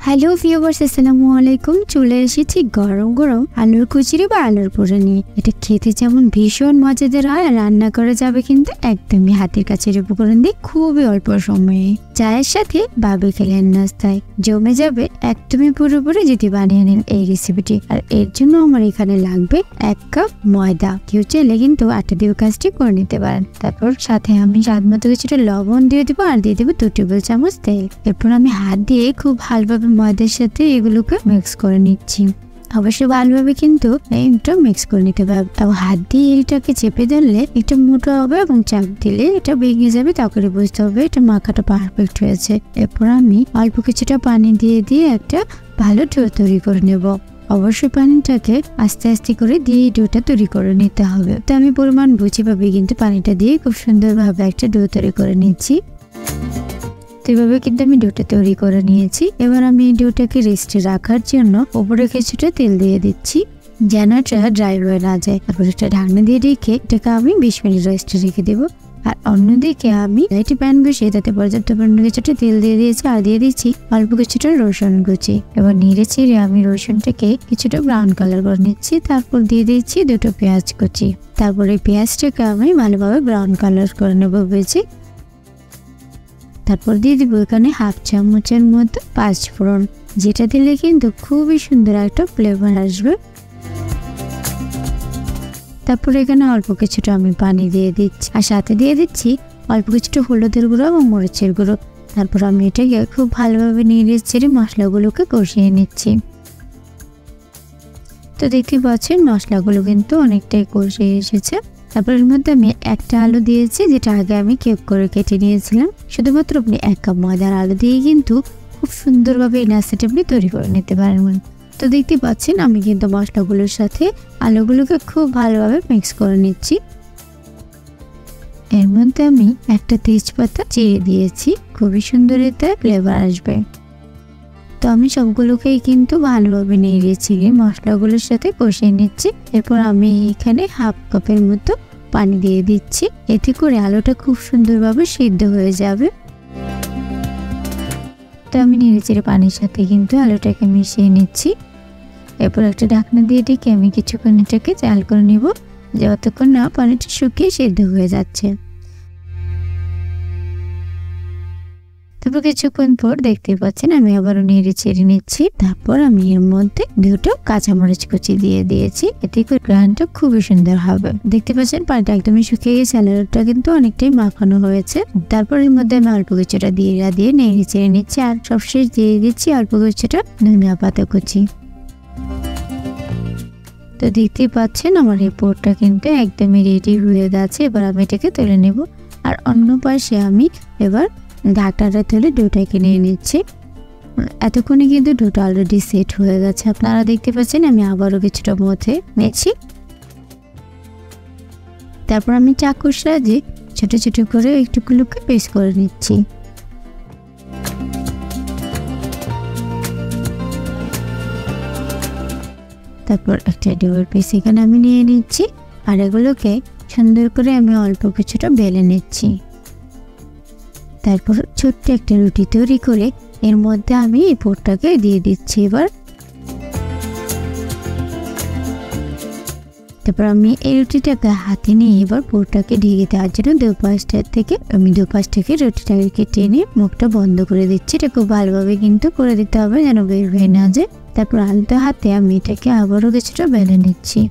Hello viewers, আসসালামু আলাইকুম। চলে এসেছি গরম গরম আলুর কচুরি বা আলুর পুরি নিয়ে। এটা খেতে যেমন ভীষণ মজাদার হয়, রান্না করা যাবে কিন্তু একদমই হাতের কাছের উপকরণ দিয়ে খুবই অল্প সময়ে। চায়ের সাথে বাবি খেলেন নাস্তায় জমে যাবে একদমই পুরোপুরি যদি বানিয়ে নেন এই রেসিপিটি। আর এর জন্য আমার এখানে লাগবে 1 কাপ ময়দা। কেউ চাইলে কিন্তু আটা দিয়ে কাজটি করে নিতে পারেন। তারপর সাথে আমি স্বাদ মতো কিছুটা লবণ দিয়ে দেবো আর দিয়ে দেবো 2 টেবিল চামচ তেল। এরপর আমি হাত দিয়ে খুব ভালোভাবে ময়দার সাথে এগুলোকে মিক্স করে নিচ্ছি। অবশ্যই ভালোভাবে কিন্তু এটা মিক্স করে নিতে হবে। এবং হাত দিয়ে এটাকে চেপে ধরলে একটু মোটা হবে এবং চাপ দিলে এটা ভেঙে যাবে, তখনই বুঝতে হবে এটা মাখাটা পারফেক্ট হয়েছে। এরপর আমি অল্প কিছুটা পানি দিয়ে একটা ভালো ডো তৈরি করে নেব। অবশ্যই পানিটাকে আস্তে আস্তে করে দিয়ে ডোটা তৈরি করে নিতে হবে। তো আমি পরিমাণ বুঝে পাবি কিন্তু পানিটা দিয়ে খুব সুন্দরভাবে একটা ডো তৈরি করে নিচ্ছি। এভাবে কিন্তু আমি ডোটা তৈরি করে নিয়েছি। এবার আমি এই ডোটাকে রেস্টে রাখার জন্য উপরে কিছুটা তেল দিয়ে দিচ্ছি যেন এটা ড্রাই হয়ে না যায়। তারপর একটা ঢাকনা দিয়ে রেখে এটাকে আমি 20 মিনিট রেস্টে রেখে দেবো। আর অন্যদিকে আমি একটি প্যান বসিয়ে তাতে পর্যাপ্ত পরিমাণে কিছুটা তেল দিয়ে দিয়েছি আর দিয়ে দিচ্ছি অল্প কিছুটা রসুন কুচি। এবার নেড়ে চেড়ে আমি রসুনটাকে কিছুটা ব্রাউন কালার করে নিচ্ছি। তারপর দিয়ে দিচ্ছি 2টো পেঁয়াজ কুচি। তারপরে পেঁয়াজটাকে আমি ভালোভাবে ব্রাউন কালার করে নেবো ভেজে। তারপর দিয়ে দিব এখানে হাফ চামচের মতো 5 ফোড়ন, যেটা দিলে কিন্তু খুবই সুন্দর একটা ফ্লেভার আসবে। তারপর এখানে অল্প কিছুটা আমি পানি দিয়ে দিচ্ছি আর সাথে দিয়ে দিচ্ছি অল্প কিছুটা হলুদের গুঁড়ো এবং মরিচের গুঁড়ো। তারপর আমি এটাকে খুব ভালোভাবে নেড়ে চেড়ে মশলাগুলোকে কষিয়ে নিচ্ছি। তো দেখতে পাচ্ছেন মশলাগুলো কিন্তু অনেকটাই কষিয়ে এসেছে। তারপর এর মধ্যে আমি একটা আলু দিয়েছি, যেটা আগে আমি কিউব করে কেটে নিয়েছিলাম। শুধুমাত্র আপনি 1 কাপ ময়দার আলু দিয়ে কিন্তু খুব সুন্দরভাবে এই নাস্তাটা আপনি তৈরি করে নিতে পারবেন। তো দেখতে পাচ্ছেন আমি কিন্তু মশলাগুলোর সাথে আলুগুলোকে খুব ভালোভাবে মিক্স করে নিচ্ছি। এর মধ্যে আমি একটা তেজপাতা চিড়ে দিয়েছি, খুবই সুন্দর এতে ফ্লেভার আসবে। তো আমি সবগুলোকেই কিন্তু ভালোভাবে নেড়ে চেড়ে মশলাগুলোর সাথে কষিয়ে নিচ্ছি। এরপর আমি এখানে হাফ কাপের মতো পানি দিয়ে দিচ্ছি, এতে করে আলুটা খুব সুন্দরভাবে সিদ্ধ হয়ে যাবে। তো আমি নেড়ে চেড়ে পানির সাথে কিন্তু আলুটাকে মিশিয়ে নিচ্ছি। এরপর একটা ঢাকনা দিয়ে ঢেকে আমি কিছুক্ষণ এটাকে জাল করে নিব, যতক্ষণ না পানিটা শুকিয়ে সিদ্ধ হয়ে যাচ্ছে। তারপর কিছুক্ষণ পর দেখতে পাচ্ছেন আমি আবারও নেড়ে চেড়ে নিচ্ছি। তারপর আমি এর মধ্যে 2টো কাঁচামরিচ কুচি দিয়ে দিয়েছি, এতে করে গ্রানটা খুবই সুন্দর হবে। দেখতে পাচ্ছেন পানিটা একদমই শুকিয়ে গেছে, আলুটা কিন্তু অনেকটাই মাখানো হয়েছে। তারপর এর মধ্যে আমি অল্প কিছুটা দিয়ে নেড়ে চেড়ে নিচ্ছি আর সবশেষ দিয়ে দিচ্ছি অল্প কিছুটা ধনিয়া পাতা কুচি। তো দেখতে পাচ্ছেন আমার এই পোরটা কিন্তু একদমই রেডি হয়ে গেছে। এবার আমি এটাকে তুলে নেব। আর অন্য পাশে আমি এবার ঢাকনাটা তুলে ডোটাকে নিয়ে নিচ্ছি। এতক্ষণে কিন্তু ডোটা অলরেডি সেট হয়ে গেছে, আপনারা দেখতে পাচ্ছেন। আমি আবারও কিছুটা মধ্যে নিয়েছি। তারপর আমি চাকুর সাহায্যে ছোট ছোট করে একটুগুলোকে পেস্ট করে নিচ্ছি। তারপর একটা ডোর পিস এখানে আমি নিয়ে নিচ্ছি আর এগুলোকে সুন্দর করে আমি অল্প কিছুটা বেলে নিচ্ছি। তারপর ছোট্ট একটা রুটি তৈরি করে এর মধ্যে আমি এই পোরটাকে দিয়ে দিচ্ছি। এবার তারপর আমি এই রুটিটাকে হাতে নিয়ে এবার পোরটাকে ঢেকে দেওয়ার জন্য দুপাশ থেকে রুটিটাকে টেনে মুখটা বন্ধ করে দিচ্ছি। এটা খুব ভালোভাবে কিন্তু করে দিতে হবে যেন বের হয়ে না যায়। তারপর আলতো হাতে আমি এটাকে আবারও কিছুটা বেলে নিচ্ছি।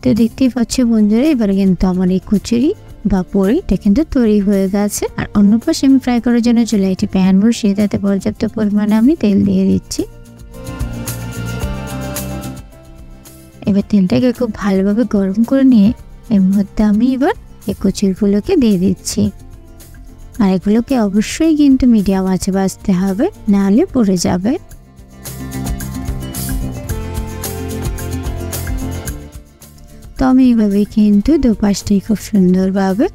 তো দেখতেই পাচ্ছ বন্ধুরা, এবার কিন্তু আমার এই কচুরি বা পুরিটা কিন্তু তৈরি হয়ে গেছে। আর অন্য পাশে আমি ফ্রাই করার জন্য চুলায় একটি প্যান বসিয়ে তাতে পর্যাপ্ত পরিমাণে আমি তেল দিয়ে দিচ্ছি। এবার তেলটাকে খুব ভালোভাবে গরম করে নিয়ে এর মধ্যে আমি এবার এই কচুরিগুলোকে দিয়ে দিচ্ছি। আর এগুলোকে অবশ্যই কিন্তু মিডিয়াম আঁচে ভাজতে হবে, না হলে পুড়ে যাবে। তো আমি এইভাবে কিন্তু দুপাশটাই খুব সুন্দরভাবে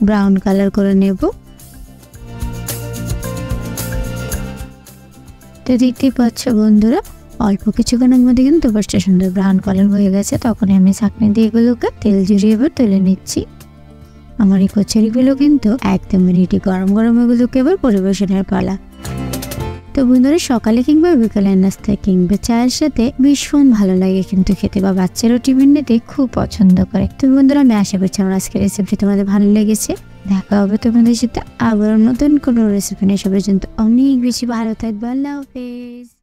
ব্রাউন কালার করে নেব। তো দেখতেই পাচ্ছ বন্ধুরা, অল্প কিছুক্ষণের মধ্যে কিন্তু দুপাশটা সুন্দর ব্রাউন কালার হয়ে গেছে। তখন আমি ছাঁকনি দিয়ে এগুলোকে তেল জড়িয়ে এবার তুলে নিচ্ছি। আমার এই কচুরিগুলো কিন্তু একদম রেডি। গরম গরম এগুলোকে এবার পরিবেশনের পালা। তো বন্ধুরা, সকালে কিংবা বিকালের নাস্তা কিংবা চায়ের সাথে ভীষণ ভালো লাগে কিন্তু খেতে, বা বাচ্চারাও টিফিন নিতে খুব পছন্দ করে। তো বন্ধুরা, আমি আশা করছি আমার আজকের রেসিপি তোমাদের ভালো লেগেছে। দেখা হবে তোমাদের সাথে আবার নতুন কোনো রেসিপি নিয়ে। সে পর্যন্ত অনেক বেশি ভালো থাকবে। আল্লাহ হাফেজ।